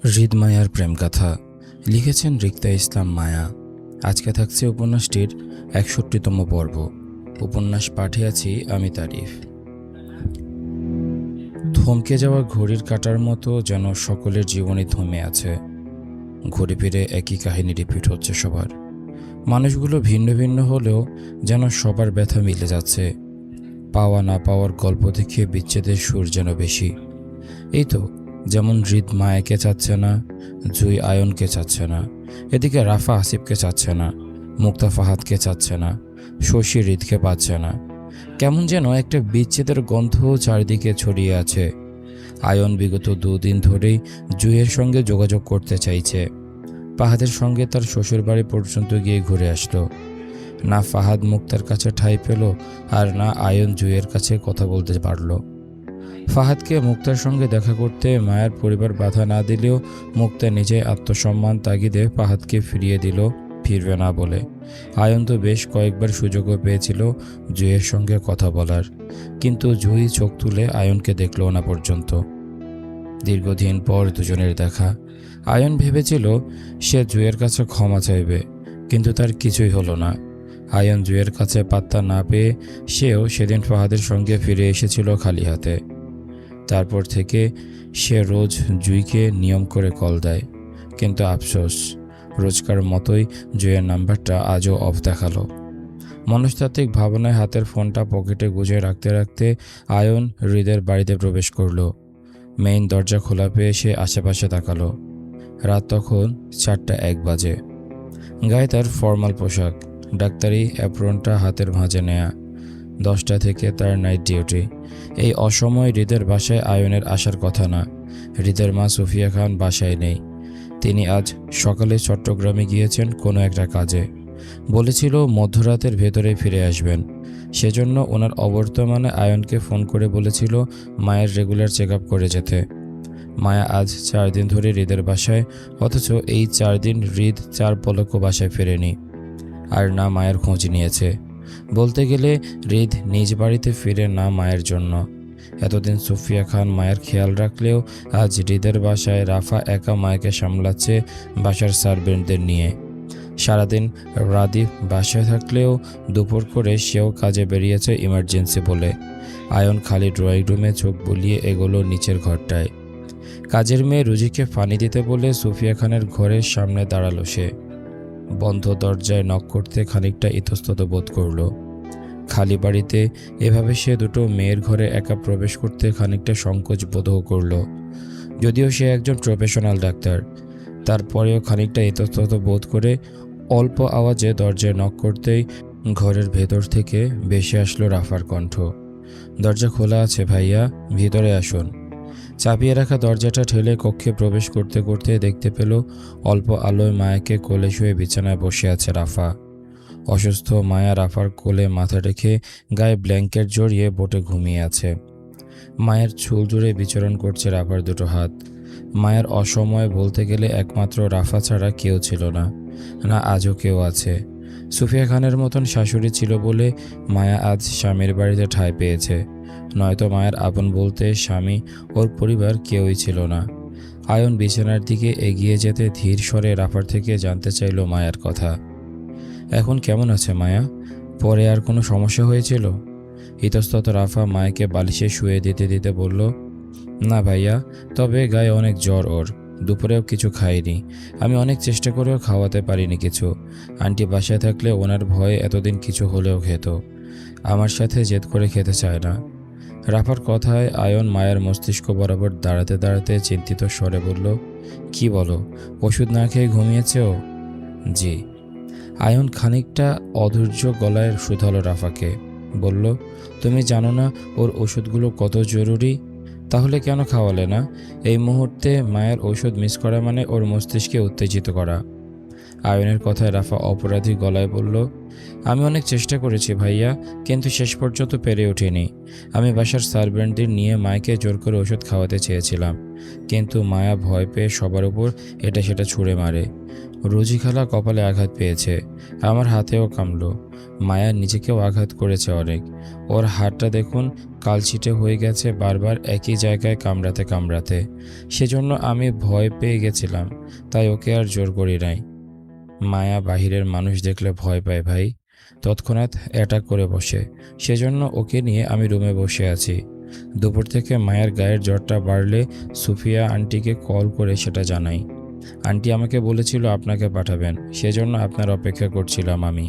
হৃদ মায়ার প্রেমগাথা লিখেছেন রিক্তা ইসলাম মায়া। আজকে থাকছে উপন্যাসটির ৬১তম পর্ব। উপন্যাস পাঠে আছি আমি তারিফ। থমকে যাওয়া ঘড়ির কাঁটার মতো যেন সকলের জীবনে থমে আছে। ঘুরে ফিরে একই কাহিনী রিপিট হচ্ছে সবার। মানুষগুলো ভিন্ন ভিন্ন হলেও যেন সবার ব্যথা মিলে যাচ্ছে। পাওয়া না পাওয়ার গল্প থেকে বিচ্ছেদের সুর যেন বেশি। এই তো, যেমন হৃদ মায়াকে চাচ্ছে না, জুই আয়নকে চাচ্ছে না, এদিকে রাফা আসিফকে চাচ্ছে না, মুক্তা ফাহাদকে চাচ্ছে না, শশী হৃদকে পাচ্ছে না। কেমন যেন একটা বিচ্ছেদের গন্ধ চারিদিকে ছড়িয়ে আছে। আয়ন বিগত ২ দিন ধরেই জুইয়ের সঙ্গে যোগাযোগ করতে চাইছে। ফাহাদের সঙ্গে তার শ্বশুরবাড়ি পর্যন্ত গিয়ে ঘুরে আসলো। না ফাহাদ মুক্তার কাছে ঠাঁই পেল, আর না আয়ন জুইয়ের কাছে কথা বলতে পারল। ফাহাদকে মুক্তার সঙ্গে দেখা করতে মায়ার পরিবার বাধা না দিলেও মুক্তা নিজে আত্মসম্মান তাগিদে ফাহাদকে ফিরিয়ে দিল, ফিরবে না বলে। আয়ন তো বেশ কয়েকবার সুযোগও পেয়েছিল জুইয়ের সঙ্গে কথা বলার, কিন্তু জুই চোখ তুলে আয়নকে দেখল না পর্যন্ত। দীর্ঘদিন পর দুজনের দেখা। আয়ন ভেবেছিল সে জুইয়ের কাছে ক্ষমা চাইবে, কিন্তু তার কিছুই হলো না। আয়ন জুইয়ের কাছে পাত্তা না পেয়ে সেও সেদিন ফাহাদের সঙ্গে ফিরে এসেছিল খালি হাতে। তারপর থেকে সে রোজ জুইকে নিয়ম করে কল দেয়, কিন্তু আফসোস, রোজকার মতোই জুইয়ের নাম্বারটা আজও অফ দেখালো। মনস্তাত্ত্বিক ভাবনায় হাতের ফোনটা পকেটে গুজে রাখতে রাখতে আয়ন হৃদের বাড়িতে প্রবেশ করল। মেইন দরজা খোলা পেয়ে সে আশেপাশে তাকালো। রাত তখন ৪টা ১ বাজে। গায়ে তার ফর্মাল পোশাক, ডাক্তারি অ্যাপ্রনটা হাতের ভাঁজে নেয়া। 10টা থেকে তার নাইট ডিউটি। এই অসময়ে হৃদের বাসায় আয়নের আসার কথা না। হৃদের মা সুফিয়া খান বাসায় নেই। তিনি আজ সকালে চট্টগ্রামে গিয়েছেন কোনো একটা কাজে। বলেছিল মধ্যরাতের ভেতরে ফিরে আসবেন। সেজন্য ওনার অবর্তমানে আয়নকে ফোন করে বলেছিল মায়ের রেগুলার চেক আপ করে যেতে। মায়া আজ ৪ দিন ধরে হৃদের বাসায়, অথচ এই ৪ দিন হৃদ ৪ পলকও বাসায় ফেরেনি, আর না মায়ের খোঁজ নিয়েছে। বলতে গেলে হৃদ নিজ বাড়িতে ফিরে না মায়ের জন্য। এতদিন সুফিয়া খান মায়ের খেয়াল রাখলেও আজ হৃদের বাসায় রাফা একা মায়াকে সামলাচ্ছে বাসার সার্ভেন্টদের নিয়ে। সারাদিন রাদীপ বাসায় থাকলেও দুপুর করে সেও কাজে বেরিয়েছে ইমার্জেন্সি বলে। আয়ন খালি ড্রয়িং রুমে চোখ বুলিয়ে এগোলো নিচের ঘরটায়। কাজের মেয়ে রুজিকে পানি দিতে বলে সুফিয়া খানের ঘরের সামনে দাঁড়ালো সে। বন্ধ দরজায় নক করতে খানিকটা ইতস্তত বোধ করল। খালি বাড়িতে এভাবে সে দুটো মেয়ের ঘরে একা প্রবেশ করতে খানিকটা সংকোচ বোধও করল। যদিও সে একজন প্রফেশনাল ডাক্তার, তারপরেও খানিকটা ইতস্তত বোধ করে অল্প আওয়াজে দরজায় নক করতেই ঘরের ভেতর থেকে ভেসে আসলো রাফার কণ্ঠ। দরজা খোলা আছে ভাইয়া, ভিতরে আসুন। চাপিয়ে রাখা দরজাটা ঠেলে কক্ষে প্রবেশ করতে করতে দেখতে পেল অল্প আলোয় মায়াকে কোলে শুয়ে বিছানায় বসে আছে রাফা। অসুস্থ মায়া রাফার কোলে মাথা রেখে গায়ে ব্ল্যাঙ্কেট জড়িয়ে বোটে ঘুমিয়ে আছে। মায়ের চুল জুড়ে বিচরণ করছে রাফার দুটো হাত। মায়ের অসময়ে বলতে গেলে একমাত্র রাফা ছাড়া কেউ ছিল না, না আজও কেউ আছে। সুফিয়া খানের মতন শাশুড়ি ছিল বলে মায়া আজ স্বামীর বাড়িতে ঠাঁই পেয়েছে, নয়তো মায়ের আপন বলতে স্বামী ওর পরিবার কেউই ছিল না। আয়ন বিছানার দিকে এগিয়ে যেতে ধীর স্বরে রাফার থেকে জানতে চাইল মায়ার কথা। এখন কেমন আছে মায়া? পরে আর কোনো সমস্যা হয়েছিল? ইতস্তত রাফা মায়াকে বালিশে শুয়ে দিতে দিতে বলল, না ভাইয়া, তবে গায়ে অনেক জ্বর ওর। দুপুরেও কিছু খাইনি। আমি অনেক চেষ্টা করেও খাওয়াতে পারিনি কিছু। আন্টি বাসায় থাকলে ওনার ভয়ে এতদিন কিছু হলেও খেত, আমার সাথে জেদ করে খেতে চায় না। রাফার কথায় আয়ন মায়ের মস্তিষ্ক বরাবর দাঁড়াতে দাঁড়াতে চিন্তিত স্বরে বলল, কি বলো, ওষুধ না খেয়ে ঘুমিয়েছে ও? জি। আয়ন খানিকটা অধৈর্য গলায় শুধালো রাফাকে, বলল, তুমি জানো না ওর ওষুধগুলো কত জরুরি? তাহলে কেন খাওয়ালে না? এই মুহূর্তে মায়ের ওষুধ মিস করা মানে ওর মস্তিষ্কে উত্তেজিত করা। আয়নের কথায় রাফা অপরাধী গলায় বলল, আমি অনেক চেষ্টা করেছি ভাইয়া, কিন্তু শেষ পর্যন্ত পেরে ওঠেনি। আমি বাসার সার্ভেন্টদের নিয়ে মায়াকে জোর করে ওষুধ খাওয়াতে চেয়েছিলাম, কিন্তু মায়া ভয় পেয়ে সবার উপর এটা সেটা ছুঁড়ে মারে। রোজি খালা কপালে আঘাত পেয়েছে, আমার হাতেও কামলো। মায়া নিজেকেও আঘাত করেছে অনেক। ওর হাতটা দেখুন, কালচিটে হয়ে গেছে বারবার একই জায়গায় কামড়াতে কামড়াতে। সেজন্য আমি ভয় পেয়ে গেছিলাম, তাই ওকে আর জোর করি নাই। মায়া বাহিরের মানুষ দেখলে ভয় পায় ভাই, তৎক্ষণাৎ অ্যাটাক করে বসে। সেজন্য ওকে নিয়ে আমি রুমে বসে আছি। দুপুর থেকে মায়ের গায়ের জ্বরটা বাড়লে সুফিয়া আন্টিকে কল করে সেটা জানাই। আন্টি আমাকে বলেছিল আপনাকে পাঠাবেন, সেজন্য আপনার অপেক্ষা করছিলাম আমি।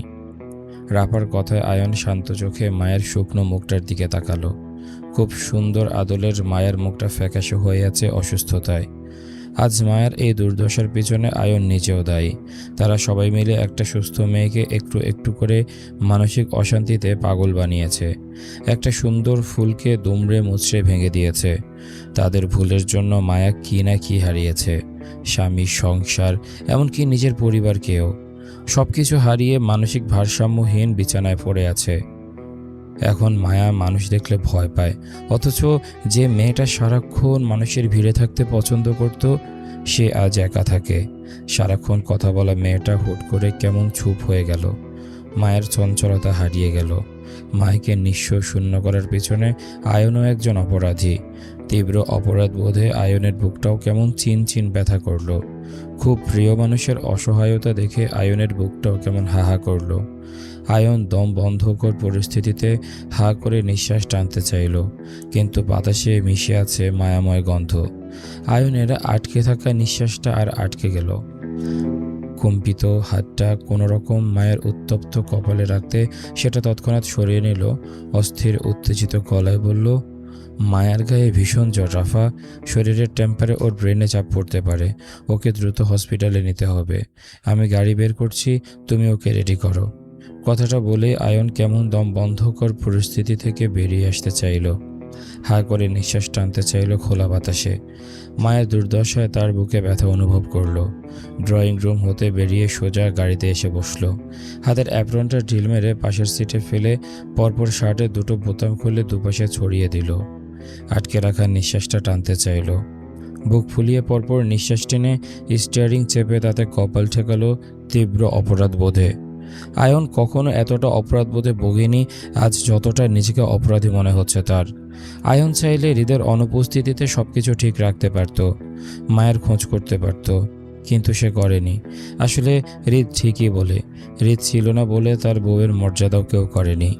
রাফার কথায় আয়ন শান্ত চোখে মায়ের শুকনো মুখটার দিকে তাকালো। খুব সুন্দর আদলের মায়ের মুখটা ফ্যাকাশে হয়ে আছে অসুস্থতায়। আজ মায়ের এই দুর্দশার পিছনে আয়ন নিজেও দায়ী। তারা সবাই মিলে একটা সুস্থ মেয়েকে একটু একটু করে মানসিক অশান্তিতে পাগল বানিয়েছে। একটা সুন্দর ফুলকে দুমড়ে মুচড়ে ভেঙে দিয়েছে। তাদের ভুলের জন্য মায়া কি না কি হারিয়েছে, স্বামী, সংসার, এমনকি নিজের পরিবারকেও। সবকিছু হারিয়ে মানসিক ভারসাম্যহীন বিছানায় পড়ে আছে। এখন মায়া মানুষ দেখলে ভয় পায়, অথচ যে মেয়েটা সারাক্ষণ মানুষের ভিড়ে থাকতে পছন্দ করত, সে আজ একা থাকে। সারাক্ষণ কথা বলা মেয়েটা হুট করে কেমন চুপ হয়ে গেল। মায়ের চঞ্চলতা হারিয়ে গেল। মায়কে নিঃস্ব শূন্য করার পিছনে আয়নও একজন অপরাধী। তীব্র অপরাধ বোধে আয়নের বুকটাও কেমন চিন ব্যথা করল। খুব প্রিয় মানুষের অসহায়তা দেখে আয়নের বুকটাও কেমন হাহা করল। আয়ন দম বন্ধকর পরিস্থিতিতে হা করে নিঃশ্বাস টানতে চাইল, কিন্তু বাতাসে মিশে আছে মায়াময় গন্ধ। আয়নের আটকে থাকা নিঃশ্বাসটা আর আটকে গেল। কম্পিত হাতটা কোনো রকম মায়ের উত্তপ্ত কপালে রাখতে সেটা তৎক্ষণাৎ সরিয়ে নিল। অস্থির উত্তেজিত গলায় বলল, মায়ার গায়ে ভীষণ জ্বর রাফা, শরীরের টেম্পারে ওর ব্রেনে চাপ পড়তে পারে। ওকে দ্রুত হসপিটালে নিতে হবে। আমি গাড়ি বের করছি, তুমি ওকে রেডি করো। কথাটা বলে আয়ন কেমন দম বন্ধকর পরিস্থিতি থেকে বেরিয়ে আসতে চাইল। হা করে নিঃশ্বাস টানতে চাইল খোলা বাতাসে। মায়ের দুর্দশায় তার বুকে ব্যথা অনুভব করল। ড্রয়িং রুম হতে বেরিয়ে সোজা গাড়িতে এসে বসল। হাতের অ্যাপ্রনটা ঢিল মেরে পাশের সিটে ফেলে পরপর শার্টের দুটো বোতাম খুলে দুপাশে ছড়িয়ে দিল। আটকে রাখা নিঃশ্বাসটা টানতে চাইল। বুক ফুলিয়ে পরপর নিঃশ্বাস টেনে স্টিয়ারিং চেপে তাতে কপাল ঠেকালো তীব্র অপরাধ বোধে। আয়ন কখনো এতটা অপরাধ বোধে ভোগেনি আজ যতটা নিজেকে অপরাধী মনে হচ্ছে তার। আয়ন চাইলে হৃদের অনুপস্থিতিতে সবকিছু ঠিক রাখতে পারত, মায়ের খোঁজ করতে পারত, কিন্তু সে করেনি। আসলে হৃদ ঠিকই বলে, হৃদ ছিল না বলে তার বউয়ের মর্যাদাও কেউ করেনি।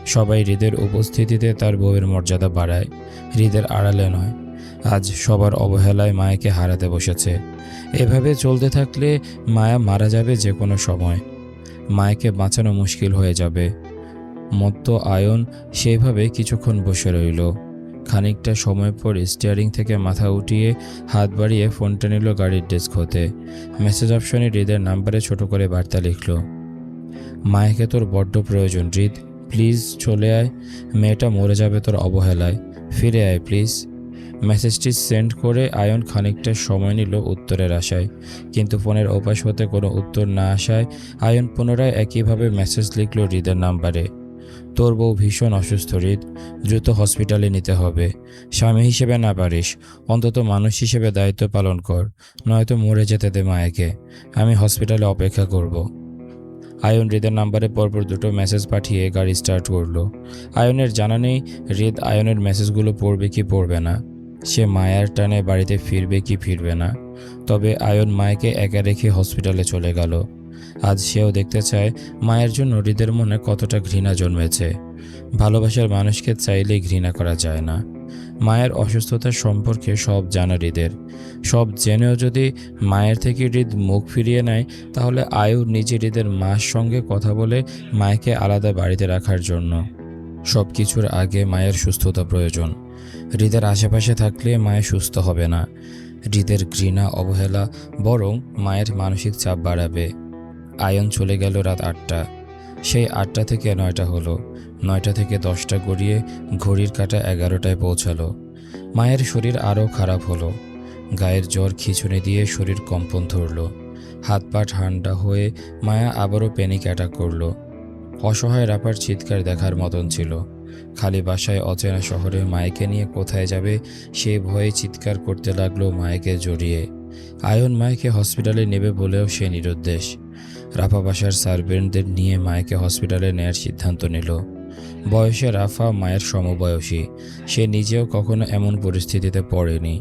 সবাই হৃদের উপস্থিতিতে তার বউয়ের মর্যাদা বাড়ায়, হৃদের আড়ালে নয়। আজ সবার অবহেলায় মায়াকে হারাতে বসেছে। এভাবে চলতে থাকলে মায়া মারা যাবে যে কোনো সময়। মায়াকে বাঁচানো মুশকিল হয়ে যাবে। মত্ত আয়ন সেভাবে কিছুক্ষণ বসে রইল। খানিকটা সময় পর স্টিয়ারিং থেকে মাথা উঠিয়ে হাত বাড়িয়ে ফোনটা নিল গাড়ির ডেস্ক হতে। মেসেজ অপশনে হৃদের নাম্বারে ছোট করে বার্তা লিখল, মায়াকে তোর বড্ড প্রয়োজন হৃদ, প্লিজ চলে আয়। মেয়েটা মরে যাবে তোর অবহেলায়, ফিরে আয় প্লিজ। মেসেজটি সেন্ড করে আয়ন খানিকটা সময় নিল উত্তরের আশায়, কিন্তু ফোনের ওপাশ হতে কোনো উত্তর না আসায় আয়ন পুনরায় একইভাবে মেসেজ লিখল হৃদের নাম্বারে, তোর বউ ভীষণ অসুস্থ হৃদ, দ্রুত হসপিটালে নিতে হবে। স্বামী হিসেবে না পারিস, অন্তত মানুষ হিসেবে দায়িত্ব পালন কর, নয়তো মরে যেতে দে মায়াকে। আমি হসপিটালে অপেক্ষা করব। আয়ন হৃদের নাম্বারে পরপর দুটো মেসেজ পাঠিয়ে গাড়ি স্টার্ট করলো। আয়নের জানা নেই হৃদ আয়নের মেসেজগুলো পড়বে কি পড়বে না, সে মায়ার টানে বাড়িতে ফিরবে কি ফিরবে না। তবে আয়ন মায়াকে একা রেখে হসপিটালে চলে গেল। আজ সেও দেখতে চায় মায়ের জন্য হৃদের মনে কতটা ঘৃণা জন্মেছে। ভালোবাসার মানুষকে চাইলেই ঘৃণা করা যায় না। মায়ের অসুস্থতার সম্পর্কে সব জানা হৃদের। সব জেনেও যদি মায়ের থেকে হৃদ মুখ ফিরিয়ে নেয়, তাহলে আয়ুর নিজে হৃদের মার সঙ্গে কথা বলে মায়েকে আলাদা বাড়িতে রাখার জন্য। সব কিছুর আগে মায়ের সুস্থতা প্রয়োজন। হৃদের আশেপাশে থাকলে মায়ের সুস্থ হবে না। হৃদের ঘৃণা অবহেলা বরং মায়ের মানসিক চাপ বাড়াবে। আয়ন চলে গেল রাত 8টা। সেই 8টা থেকে 9টা হলো, 9টা থেকে 10টা গড়িয়ে ঘড়ির কাঁটা 11টায় পৌঁছালো। মায়ের শরীর আরও খারাপ হলো। গায়ের জ্বর খিঁচুনি দিয়ে শরীর কম্পন ধরল। হাত পা ঠান্ডা হয়ে মায়া আবারও প্যানিক অ্যাটাক করলো। অসহায় রাফার চিৎকার দেখার মতন ছিল। খালি বাসায় অচেনা শহরে মায়াকে নিয়ে কোথায় যাবে সে ভয়ে চিৎকার করতে লাগলো মায়াকে জড়িয়ে। আয়ন মায়াকে হসপিটালে নেবে বলেও সে নিরুদ্দেশ। রাফা বাসার সার্ভেন্টদের নিয়ে মায়াকে হসপিটালে নেয়ার সিদ্ধান্ত নিল। বয়সে রাফা মায়ের সমবয়সী, সে নিজেও কখনো এমন পরিস্থিতিতে পড়েনি।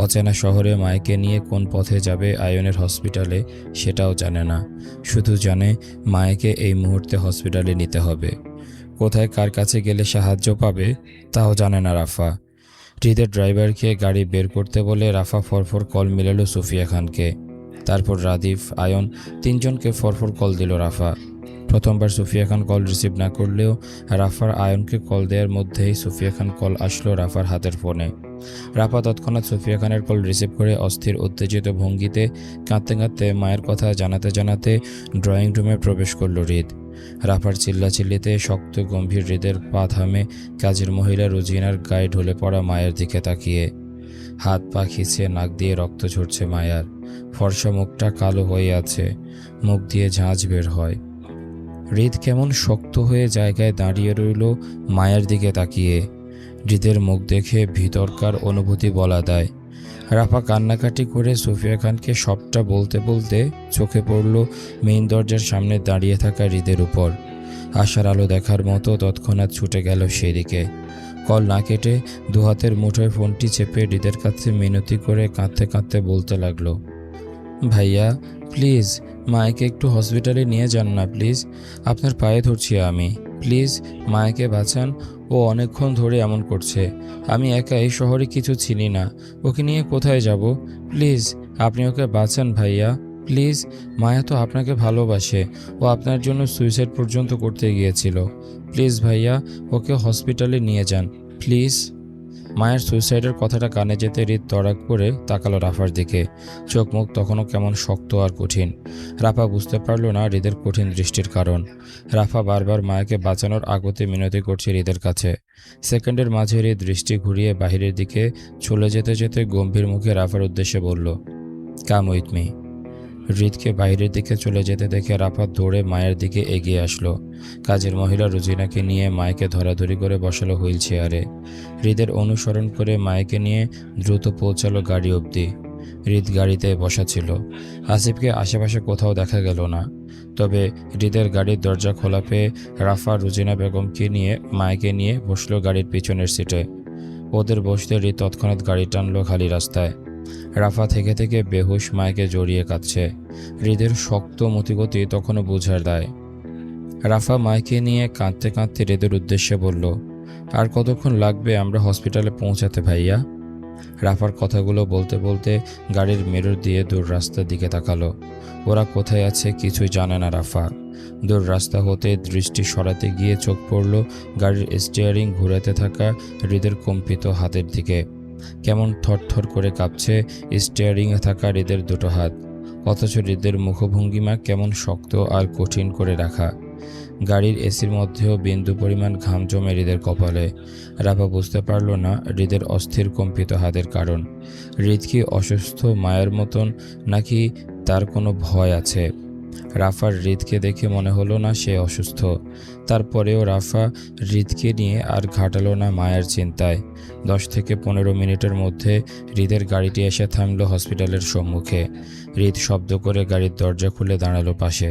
অচেনা শহরে মায়াকে নিয়ে কোন পথে যাবে আয়নের হসপিটালে সেটাও জানে না, শুধু জানে মায়াকে এই মুহূর্তে হসপিটালে নিতে হবে। কোথায় কার কাছে গেলে সাহায্য পাবে তাও জানে না রাফা। হৃদের ড্রাইভারকে গাড়ি বের করতে বলে রাফা ফরফর কল মিলালো সুফিয়া খানকে। তারপর রাদিফ, আয়ন, তিনজনকে ফরফর কল দিল রাফা। প্রথমবার সুফিয়া খান কল রিসিভ না করলেও রাফার আয়নকে কল দেওয়ার মধ্যেই সুফিয়া খান কল আসলো রাফার হাতের ফোনে। রাফা তৎক্ষণাৎ সুফিয়া খানের কল রিসিভ করে অস্থির উত্তেজিত ভঙ্গিতে কাঁদতে কাঁদতে মায়ের কথা জানাতে জানাতে ড্রয়িং রুমে প্রবেশ করল হৃদ। রাফার চিল্লাচিল্লিতে শক্ত গম্ভীর হৃদের পা থামে কাজের মহিলা রুজিনার গায়ে ঢলে পড়া মায়ের দিকে তাকিয়ে। হাত পা খিঁচে নাক দিয়ে রক্ত ঝরছে মায়ার। ফর্সা মুখটা কালো হয়ে আছে, মুখ দিয়ে ঝাঁঝ বের হয়। হৃদ কেমন শক্ত হয়ে জায়গায় দাঁড়িয়ে রইল মায়ের দিকে তাকিয়ে। হৃদের মুখ দেখে ভিতরকার অনুভূতি বলা দেয়। রাফা কান্নাকাটি করে সুফিয়া খানকে সবটা বলতে বলতে চোখে পড়ল মেইন দরজার সামনে দাঁড়িয়ে থাকা হৃদের উপর। আশার আলো দেখার মতো তৎক্ষণাৎ ছুটে গেল সেদিকে। কল না কেটে দুহাতের মুঠোয় ফোনটি চেপে হৃদের কাছে মিনতি করে কাঁদতে কাঁদতে বলতে লাগলো, ভাইয়া প্লিজ মায়াকে একটু হসপিটালে নিয়ে যান না প্লিজ, আপনার পায়ে ধরছি আমি, প্লিজ মায়াকে বাঁচান, ও অনেকক্ষণ ধরে এমন করছে। আমি একা এই শহরে কিছু চিনি না, ওকে নিয়ে কোথায় যাব? প্লিজ আপনি ওকে বাঁচান ভাইয়া, প্লিজ। মায়া তো আপনাকে ভালোবাসে, ও আপনার জন্য সুইসাইড পর্যন্ত করতে গিয়েছিল। প্লিজ ভাইয়া ওকে হসপিটালে নিয়ে যান প্লিজ। মায়ের সুইসাইডের কথাটা কানে যেতে হৃদ তড়াক করে তাকালো রাফার দিকে। চোখ মুখ তখনও কেমন শক্ত আর কঠিন। রাফা বুঝতে পারল না হৃদের কঠিন দৃষ্টির কারণ। রাফা বারবার মায়াকে বাঁচানোর আগতে মিনতি করছে হৃদের কাছে। সেকেন্ডের মাঝে হৃদ দৃষ্টি ঘুরিয়ে বাহিরের দিকে চলে যেতে যেতে গম্ভীর মুখে রাফার উদ্দেশ্যে বলল, কাম উইথ মি। হৃদকে বাইরের দিকে চলে যেতে দেখে রাফা দৌড়ে মায়ের দিকে এগিয়ে আসলো। কাজের মহিলা রুজিনাকে নিয়ে মায়কে ধরাধরি করে বসালো হুইল চেয়ারে। হৃদের অনুসরণ করে মায়কে নিয়ে দ্রুত পৌঁছালো গাড়ি অবধি। হৃদ গাড়িতে বসা ছিল। আসিফকে আশেপাশে কোথাও দেখা গেল না। তবে হৃদের গাড়ির দরজা খোলা পেয়ে রাফা রুজিনা বেগমকে নিয়ে মায়কে নিয়ে বসলো গাড়ির পিছনের সিটে। ওদের বসতে হৃদ তৎক্ষণাৎ গাড়ি টানলো খালি রাস্তায়। রাফা থেকে থেকে বেহুশ মায়কে জড়িয়ে কাঁদছে। হৃদের শক্ত মতিগতি তখনও বোঝার দায়। রাফা মায়কে নিয়ে কাঁদতে কাঁদতে হৃদের উদ্দেশ্যে বলল, আর কতক্ষণ লাগবে আমরা হসপিটালে পৌঁছাতে ভাইয়া? রাফার কথাগুলো বলতে বলতে গাড়ির মিরর দিয়ে দূর রাস্তার দিকে তাকালো। ওরা কোথায় আছে কিছুই জানে না রাফা। দূর রাস্তা হতে দৃষ্টি সরাতে গিয়ে চোখ পড়ল গাড়ির স্টিয়ারিং ঘুরাতে থাকা হৃদের কম্পিত হাতের দিকে। কেমন থরথর করে কাঁপছে স্টিয়ারিংয়ে থাকা হৃদের দুটো হাত, অথচ হৃদের মুখভঙ্গিমা কেমন শক্ত আর কঠিন করে রাখা। গাড়ির এসির মধ্যেও বিন্দু পরিমাণ ঘাম জমে হৃদের কপালে। রাফা বুঝতে পারল না হৃদের অস্থির কম্পিত হাতের কারণ। হৃদ কি অসুস্থ মায়ের মতন, নাকি তার কোনো ভয় আছে? রাফার হৃদকে দেখে মনে হলো না সে অসুস্থ। তারপরেও রাফা হৃদকে নিয়ে আর ঘাটালো না মায়ের চিন্তায়। 10 থেকে 15 মিনিটের মধ্যে হৃদের গাড়িটি এসে থামলো হসপিটালের সম্মুখে। হৃদ শব্দ করে গাড়ির দরজা খুলে দাঁড়ালো পাশে।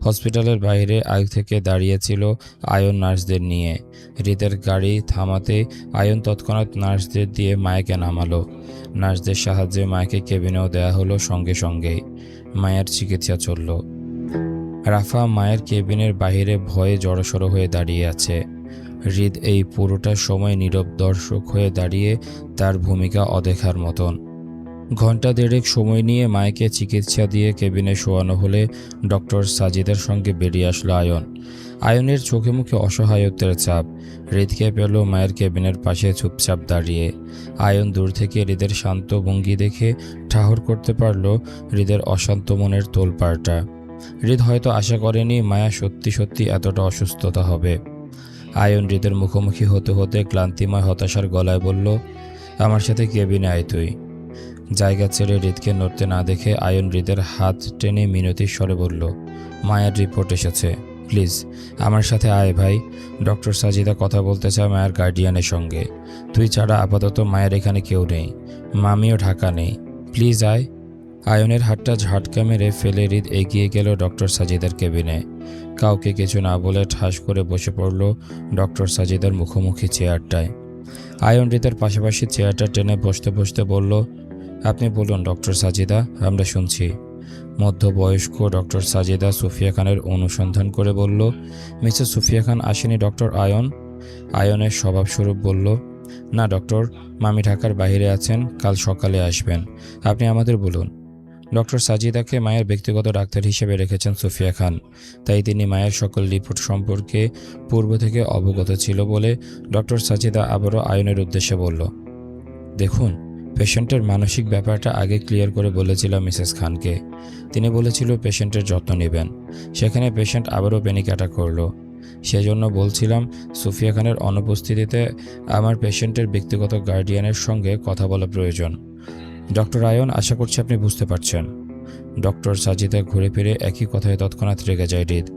হসপিটালের বাইরে আগে থেকে দাঁড়িয়েছিল আয়ন নার্সদের নিয়ে। হৃদের গাড়ি থামাতে আয়ন তৎক্ষণাৎ নার্সদের দিয়ে মায়াকে নামালো। নার্সদের সাহায্যে মায়াকে কেবিনেও দেয়া হলো সঙ্গে সঙ্গেই। মায়ের চিকিৎসা চলল। রাফা মায়ের কেবিনের বাইরে ভয়ে জড়সড় হয়ে দাঁড়িয়ে আছে। হৃদ এই পুরোটা সময় নীরব দর্শক হয়ে দাঁড়িয়ে, তার ভূমিকা অদেখার মতন। ঘণ্টা দেড়েক সময় নিয়ে মায়েকে চিকিৎসা দিয়ে কেবিনে শোয়ানো হলে ডক্টর সাজিদের সঙ্গে বেরিয়ে আসলো আয়ন। আয়নের চোখে মুখে অসহায়ত্বের ছাপ। হৃদকে পেল মায়ের কেবিনের পাশে চুপচাপ দাঁড়িয়ে। আয়ন দূর থেকে হৃদের শান্ত ভঙ্গি দেখে ঠাহর করতে পারল হৃদের অশান্ত মনের তোলপাড়টা। হৃদ হয়তো আশা করেনি মায়া সত্যি সত্যি এতটা অসুস্থতা হবে। আয়ন হৃদের মুখোমুখি হতে হতে ক্লান্তিময় হতাশার গলায় বলল, আমার সাথে কেবিনে আয় তুই। জায়গা ছেড়ে হৃদকে নড়তে না দেখে আয়ন হৃদের হাত টেনে মিনতির স্বরে বলল, মায়ার রিপোর্ট এসেছে, প্লিজ আমার সাথে আয় ভাই। ডক্টর সাজিদা কথা বলতে চায় মায়ের গার্ডিয়ানের সঙ্গে। তুই ছাড়া আপাতত মায়ের এখানে কেউ নেই, মামিও ঢাকা নেই, প্লিজ আয়। আয়নের হাতটা ঝাটকা মেরে ফেলে হৃদ এগিয়ে গেল ডক্টর সাজিদার কেবিনে। কাউকে কিছু না বলে ঠাস করে বসে পড়ল ডক্টর সাজিদার মুখোমুখি চেয়ারটায়। আয়ন হৃদের পাশাপাশি চেয়ারটা টেনে বসতে বসতে বলল, আপনি বলুন ডক্টর সাজিদা, আমরা শুনছি। মধ্যবয়স্ক ডক্টর সাজিদা সুফিয়া খানের অনুসন্ধান করে বলল, মিসেস সুফিয়া খান আসেনি ডক্টর আয়ন? আয়নের স্বভাবস্বরূপ বলল, না ডক্টর, মামি ঢাকার বাইরে আছেন, কাল সকালে আসবেন, আপনি আমাদের বলুন। ডক্টর সাজিদাকে মায়ের ব্যক্তিগত ডাক্তার হিসেবে রেখেছেন সুফিয়া খান, তাই তিনি মায়ের সকল রিপোর্ট সম্পর্কে পূর্ব থেকে অবগত ছিল বলে ডক্টর সাজিদা আবারও আয়নের উদ্দেশ্যে বলল, দেখুন, পেশেন্টের মানসিক ব্যাপারটা আগে ক্লিয়ার করে বলেছিলাম মিসেস খানকে। তিনি বলেছিল পেশেন্টের যত্ন নেবেন, সেখানে পেশেন্ট আবারও প্যানিক অ্যাটাক করলো। সেজন্য বলছিলাম সুফিয়া খানের অনুপস্থিতিতে আমার পেশেন্টের ব্যক্তিগত গার্ডিয়ানের সঙ্গে কথা বলা প্রয়োজন। ডক্টর আয়ন, আশা করছি আপনি বুঝতে পারছেন। ডক্টর সাজিদা ঘুরে ফিরে একই কথায় তৎক্ষণাৎ রেগে যায় হৃদ।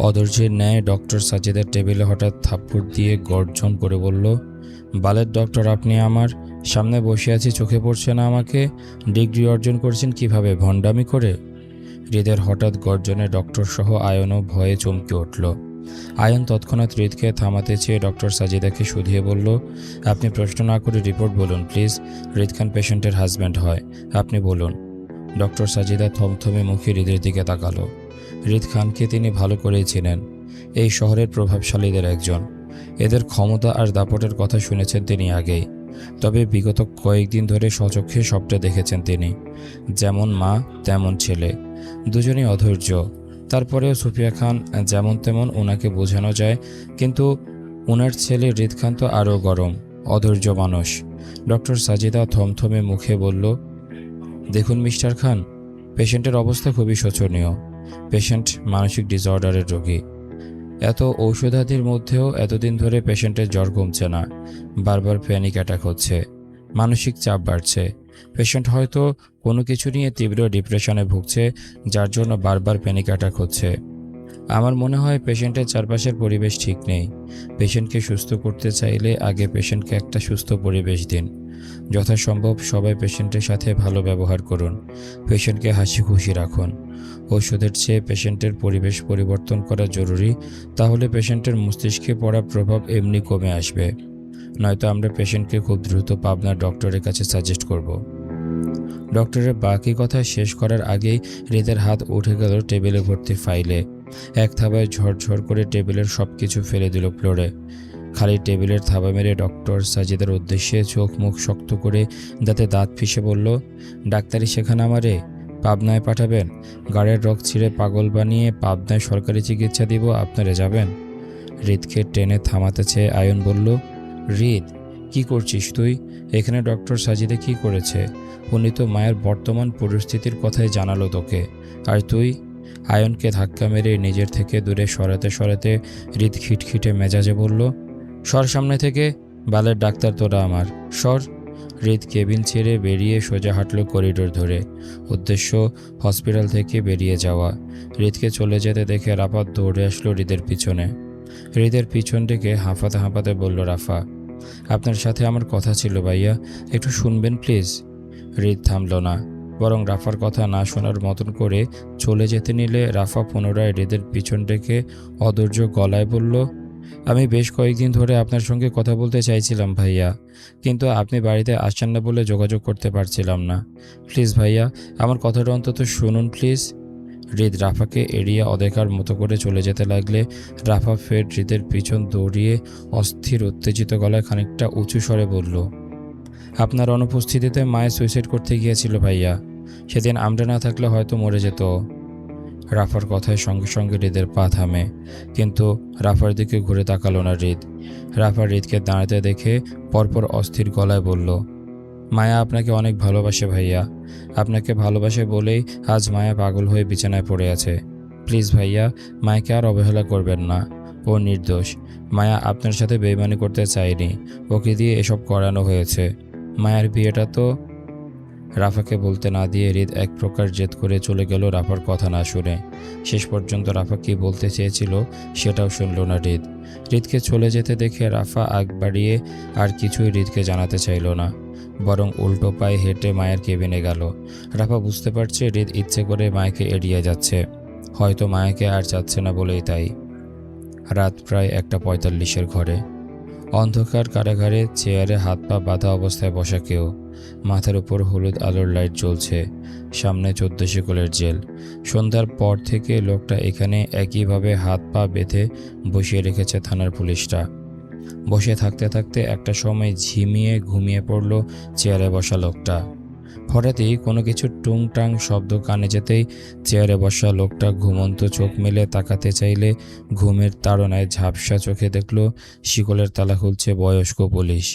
অধৈর্যের ন্যায় ডক্টর সাজিদার টেবিলে হঠাৎ থাপ্পড় দিয়ে গর্জন করে বলল, বালের ডক্টর, আপনি আমার সামনে বসে আছি, চোখে পড়ছে না আমাকে? ডিগ্রি অর্জন করছেন কিভাবে, ভণ্ডামি করে? হৃদের হঠাৎ গর্জনে ডক্টর সহ আয়নও ভয়ে চমকে উঠল। আয়ন তৎক্ষণাৎ হৃদকে থামাতে চেয়ে ডক্টর সাজিদাকে শুধিয়ে বলল, আপনি প্রশ্ন না করে রিপোর্ট বলুন প্লিজ। হৃদ খান পেশেন্টের হাজব্যান্ড হয়, আপনি বলুন। ডক্টর সাজিদা থমথমে মুখে হৃদের দিকে তাকালো। হৃদ খানকে তিনি ভালো করেই চিনেন, এই শহরের প্রভাবশালীদের একজন। এদের ক্ষমতা আর দাপটের কথা শুনেছেন তিনি আগেই, তবে বিগত কয়েকদিন ধরে স্বচক্ষে সবটা দেখেছেন তিনি। যেমন মা তেমন ছেলে, দুজনেই অধৈর্য। তারপরেও সুফিয়া খান যেমন তেমন ওনাকে বোঝানো যায়, কিন্তু ওনার ছেলে হৃদ খান তো আরও গরম, অধৈর্য মানুষ। ডক্টর সাজিদা থমথমে মুখে বলল, দেখুন মিস্টার খান, পেশেন্টের অবস্থা খুবই শোচনীয়। পেশেন্ট মানসিক ডিসঅর্ডারের রোগী। এত ঔষধাদির মধ্যেও এতদিন ধরে পেশেন্টের জ্বর কমছে না, বারবার প্যানিক অ্যাটাক হচ্ছে, মানসিক চাপ বাড়ছে। পেশেন্ট হয়তো কোনো কিছু নিয়ে তীব্র ডিপ্রেশনে ভুগছে, যার জন্য বারবার প্যানিক অ্যাটাক হচ্ছে। আমার মনে হয় পেশেন্টের চারপাশের পরিবেশ ঠিক নেই। পেশেন্টকে সুস্থ করতে চাইলে আগে পেশেন্টকে একটা সুস্থ পরিবেশ দিন। যথাসম্ভব সবাই পেশেন্টের সাথে ভালো ব্যবহার করুন, পেশেন্টকে হাসি খুশি রাখুন। ওষুধের চেয়ে পেশেন্টের পরিবেশ পরিবর্তন করা জরুরি, তাহলে পেশেন্টের মস্তিষ্কে পড়া প্রভাব এমনি কমে আসবে। নয়তো আমরা পেশেন্টকে খুব দ্রুত পাবনার ডক্টরের কাছে সাজেস্ট করব। ডক্টরের বাকি কথা শেষ করার আগেই হৃদের হাত উঠে গেল টেবিলে ভর্তি ফাইলে। এক থাবায় ঝরঝর করে টেবিলের সব কিছু ফেলে দিল ফ্লোরে। খালি টেবিলের থাবা মেরে ডক্টর সাজিদার উদ্দেশ্যে চোখ মুখ শক্ত করে দাঁতে দাঁত ফিসে বলল, ডাক্তারি শেখান আমারে, পাবনায় পাঠাবেন? গাড়ের রক ছিঁড়ে পাগল বানিয়ে পাবনায় সরকারি চিকিৎসা দিব, আপনারা যাবেন? হৃদকে টেনে থামাতে চেয়ে আয়ন বলল, হৃদ, কি করছিস তুই এখানে? ডক্টর সাজিদা কি করেছে? উনি তো মায়ের বর্তমান পরিস্থিতির কথাই জানালো তোকে, আর তুই? আয়নকে ধাক্কা মেরে নিজের থেকে দূরে সরাতে সরাতে হৃদ খিটখিটে মেজাজে বলল, সর সামনে থেকে, বালের ডাক্তার তোরা আমার, সর। হৃদ কেবিন ছেড়ে বেরিয়ে সোজা হাঁটল করিডোর ধরে, উদ্দেশ্য হসপিটাল থেকে বেরিয়ে যাওয়া। হৃদকে চলে যেতে দেখে রাফাত দৌড়ে আসলো হৃদের পিছনে। হৃদের পিছন থেকে হাঁপাতে হাঁপাতে বলল, রাফা, আপনার সাথে আমার কথা ছিল ভাইয়া, একটু শুনবেন প্লিজ। হৃদ থামল না, বরং রাফার কথা না শোনার মতন করে চলে যেতে নিলে রাফা পুনরায় হৃদের পিছন ডেকে অধৈর্য গলায় বলল, আমি বেশ কয়েকদিন ধরে আপনার সঙ্গে কথা বলতে চাইছিলাম ভাইয়া, কিন্তু আপনি বাড়িতে আসছেন না বলে যোগাযোগ করতে পারছিলাম না। প্লিজ ভাইয়া, আমার কথাটা অন্তত শুনুন প্লিজ। হৃদ রাফাকে এড়িয়ে অদেখার মতো করে চলে যেতে লাগলে রাফা ফের হৃদের পিছন দৌড়িয়ে অস্থির উত্তেজিত গলায় খানিকটা উঁচু স্বরে বলল, আপনার অনুপস্থিতিতে মায়ের সুইসাইড করতে গিয়েছিল ভাইয়া, সেদিন আমরা না থাকলে হয়তো মরে যেত। রাফার কথায় সঙ্গে সঙ্গে হৃদের পা থামে, কিন্তু রাফার দিকে ঘুরে তাকালো না হৃদ। রাফা হৃদকে দাঁড়াতে দেখে পরপর অস্থির গলায় বলল, মায়া আপনাকে অনেক ভালোবাসে ভাইয়া, আপনাকে ভালোবাসে বলেই আজ মায়া পাগল হয়ে বিছানায় পড়ে আছে। প্লিজ ভাইয়া, মায়াকে আর অবহেলা করবেন না, ও নির্দোষ। মায়া আপনার সাথে বেইমানি করতে চায়নি, ওকে দিয়ে এসব করানো হয়েছে। মায়ের বিয়েটা তো। রাফাকে বলতে না দিয়ে হৃদ এক প্রকার জেদ করে চলে গেল রাফার কথা না শুনে। শেষ পর্যন্ত রাফা কী বলতে চেয়েছিল সেটাও শুনল না হৃদ। হৃদকে চলে যেতে দেখে রাফা আগ বাড়িয়ে আর কিছুই হৃদকে জানাতে চাইল না, বরং উল্টো পায়ে হেঁটে মায়ের কেবিনে গেল। রাফা বুঝতে পারছে হৃদ ইচ্ছে করে মায়াকে এড়িয়ে যাচ্ছে, হয়তো মায়াকে আর চাচ্ছে না বলেই তাই। রাত প্রায় 1:45 ঘরে। অন্ধকার কারাগারে চেয়ারে হাত পা বাঁধা অবস্থায় বসা কেউ, মাথার উপর হলুদ আলোর লাইট জ্বলছে, সামনে 14 শিকলের জেল। সন্ধ্যার পর থেকে লোকটা এখানে একইভাবে হাত পা বেঁধে বসিয়ে রেখেছে থানার পুলিশরা। বসে থাকতে থাকতে একটা সময় ঝিমিয়ে ঘুমিয়ে পড়ল চেয়ারে বসা লোকটা। হঠাৎই কোনো কিছু টুংটাং শব্দ কানে যেতেই চেয়ারে বসা লোকটা ঘুমন্ত চোখ মেলে তাকাতে চাইলে ঘুমের তাড়নায় ঝাপসা চোখে দেখল শিকলের তালা খুলছে বয়স্ক পুলিশ।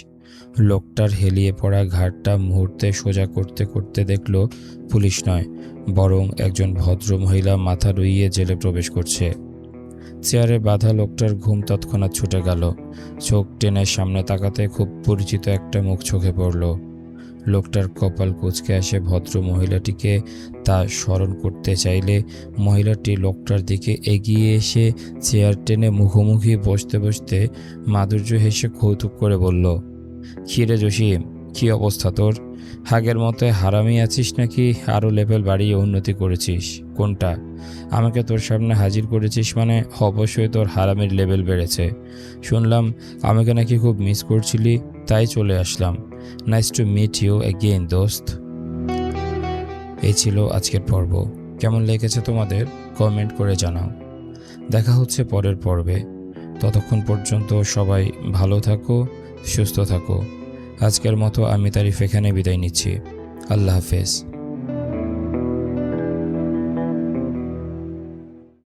লোকটার হেলিয়ে পড়া ঘাড়টা মুহূর্তে সোজা করতে করতে দেখল পুলিশ নয়, বরং একজন ভদ্র মহিলা মাথা রুইয়ে জেলে প্রবেশ করছে। চেয়ারে বাঁধা লোকটার ঘুম তৎক্ষণাৎ ছুটে গেল। চোখ টেনে সামনে তাকাতে খুব পরিচিত একটা মুখ চোখে পড়ল। লোকটার কপাল কুঁচকে আসে ভদ্র মহিলাটিকে তা স্মরণ করতে চাইলে মহিলাটি লোকটার দিকে এগিয়ে এসে চেয়ার টেনে মুখোমুখি বসতে বসতে মাধুর্য হেসে কৌতুক করে বলল, খিরে জসিম, কী অবস্থা তোর? আগের মতো হারামি আছিস নাকি আরও লেভেল বাড়িয়ে উন্নতি করেছিস? কোনটা? আমাকে তোর সামনে হাজির করেছিস মানে অবশ্যই তোর হারামির লেভেল বেড়েছে। শুনলাম আমাকে নাকি খুব মিস করছিলি, তাই চলে আসলাম। Nice to meet you again দোস্ত। এই ছিল আজকের পর্ব। কেমন লেগেছে তোমাদের কমেন্ট করে জানাও। দেখা হচ্ছে পরের পর্বে। ততক্ষণ পর্যন্ত সবাই ভালো থাকো, সুস্থ থাকো। আজকের মতো আমি তারিফ এখানে বিদায় নিচ্ছি। আল্লাহ হাফেজ।